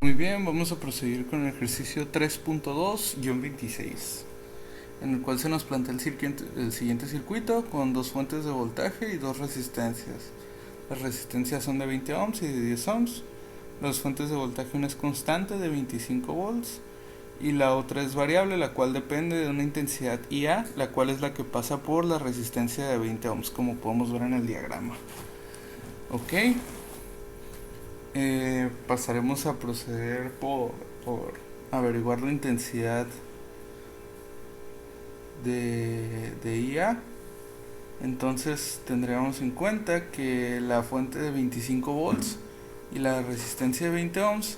Muy bien, vamos a proseguir con el ejercicio 3.2-26, en el cual se nos plantea el siguiente circuito con dos fuentes de voltaje y dos resistencias. Las resistencias son de 20 ohms y de 10 ohms. Las fuentes de voltaje, una es constante de 25 volts y la otra es variable, la cual depende de una intensidad IA, la cual es la que pasa por la resistencia de 20 ohms, como podemos ver en el diagrama. Ok, pasaremos a proceder por averiguar la intensidad de IA. Entonces tendríamos en cuenta que la fuente de 25 volts y la resistencia de 20 ohms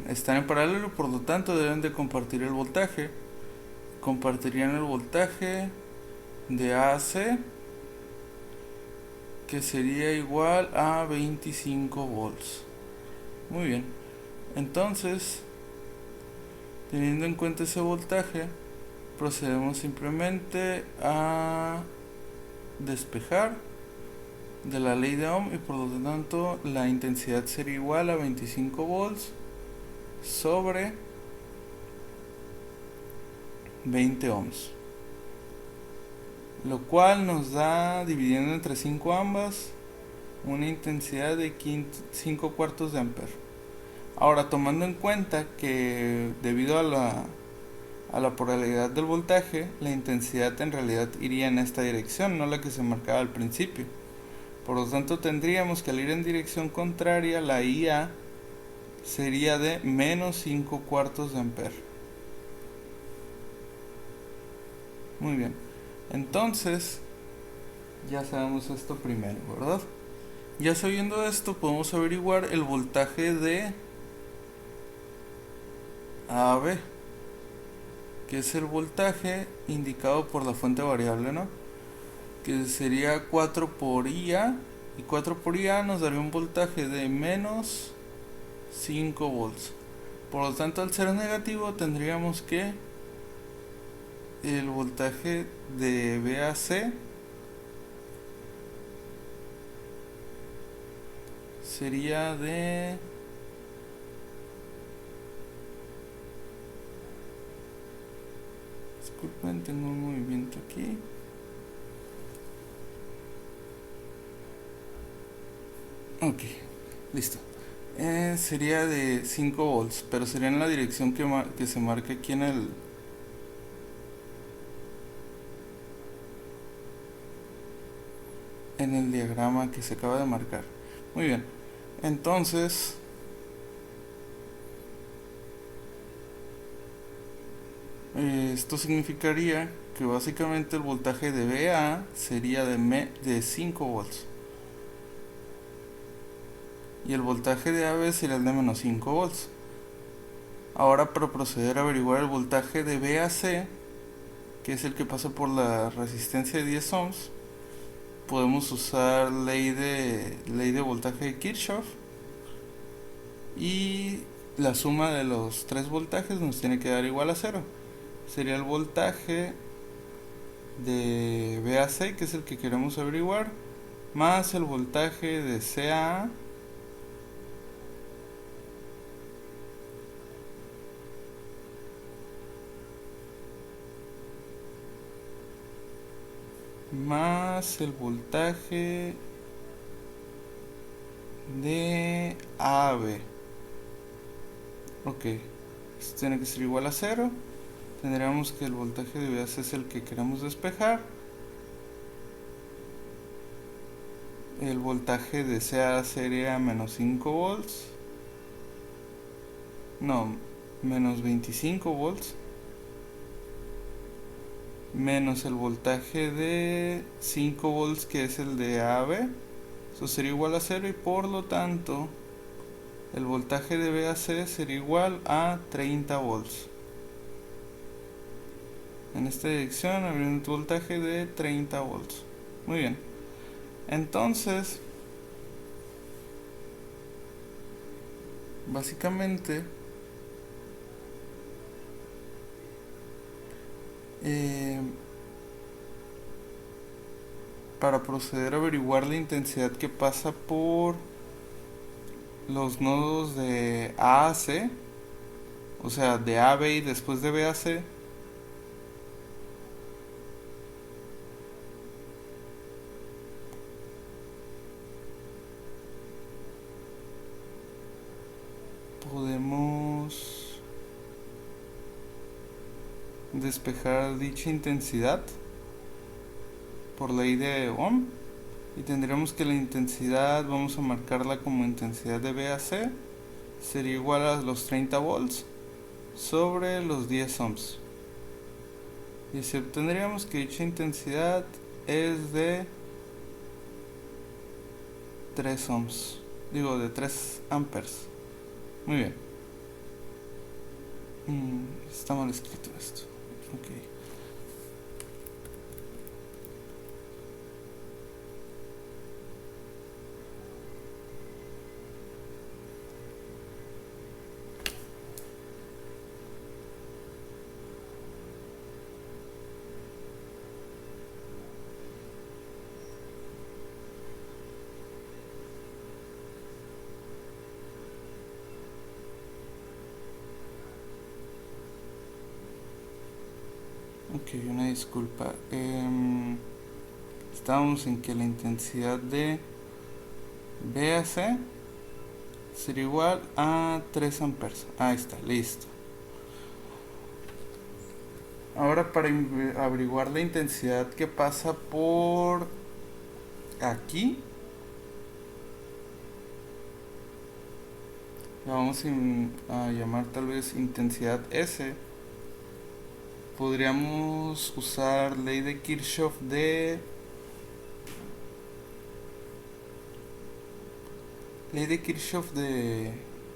están en paralelo, por lo tanto deben de compartir el voltaje. Compartirían el voltaje de AC, que sería igual a 25 volts. Muy bien, entonces, teniendo en cuenta ese voltaje, procedemos simplemente a despejar de la ley de Ohm y por lo tanto la intensidad sería igual a 25 volts sobre 20 ohms, lo cual nos da, dividiendo entre 5 ambas, una intensidad de 5 cuartos de ampere. Ahora, tomando en cuenta que debido a la polaridad del voltaje, la intensidad en realidad iría en esta dirección, no la que se marcaba al principio. Por lo tanto, tendríamos que al ir en dirección contraria, la IA sería de menos 5 cuartos de ampere. Muy bien, entonces ya sabemos esto primero, ¿verdad? Ya sabiendo esto, podemos averiguar el voltaje de AB, que es el voltaje indicado por la fuente variable, ¿no? Que sería 4 por IA, y 4 por IA nos daría un voltaje de menos 5 volts. Por lo tanto, al ser negativo, tendríamos que el voltaje de BAC sería de disculpen, tengo un movimiento aquí. Ok, listo. Sería de 5 volts, pero sería en la dirección que se marca aquí en el diagrama que se acaba de marcar. Muy bien, entonces esto significaría que básicamente el voltaje de VA sería de 5 volts y el voltaje de AB sería el de menos 5 volts. Ahora, para proceder a averiguar el voltaje de VAC, que es el que pasa por la resistencia de 10 ohms, podemos usar ley de voltaje de Kirchhoff, y la suma de los tres voltajes nos tiene que dar igual a cero. Sería el voltaje de VAC, que es el que queremos averiguar, más el voltaje de CAA más el voltaje de AB. Ok, esto tiene que ser igual a cero. Tendríamos que el voltaje de VAC es el que queremos despejar. El voltaje de CA sería menos 5 volts. No, menos 25 volts. Menos el voltaje de 5 volts, que es el de AB. Eso sería igual a 0 y por lo tanto el voltaje de VAC sería igual a 30 volts. En esta dirección habría un voltaje de 30 volts. Muy bien. Entonces, básicamente, para proceder a averiguar la intensidad que pasa por los nodos de A a C, o sea, de A a B y después de B a C, podemos despejar dicha intensidad por ley de Ohm, y tendríamos que la intensidad, vamos a marcarla como intensidad de B a C, sería igual a los 30 volts sobre los 10 ohms, y así obtendríamos que dicha intensidad es de 3 ohms, digo de 3 amperes. Muy bien. Está mal escrito esto. Ok. Ok, una disculpa. Estábamos en que la intensidad de B a C sería igual a 3 amperes. Ahí está, listo. Ahora para averiguar la intensidad que pasa por aquí, la vamos a llamar tal vez intensidad S. Podríamos usar ley de Kirchhoff de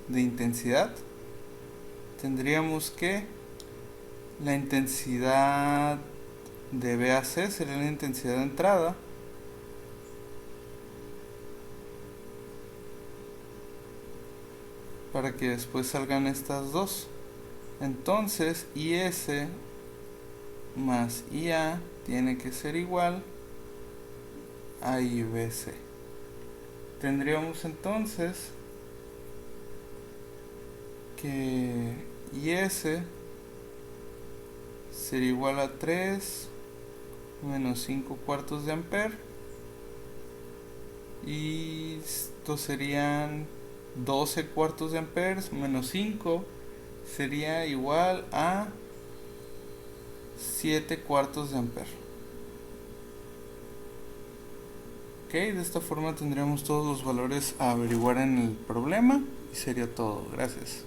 intensidad. Tendríamos que la intensidad de B a C sería la intensidad de entrada, para que después salgan estas dos. Entonces IS más IA tiene que ser igual a IBC. Tendríamos entonces que IS sería igual a 3 menos 5 cuartos de amper, y esto serían 12 cuartos de amperes menos 5 sería igual a 7 cuartos de amper. Ok, de esta forma tendríamos todos los valores a averiguar en el problema y sería todo. Gracias.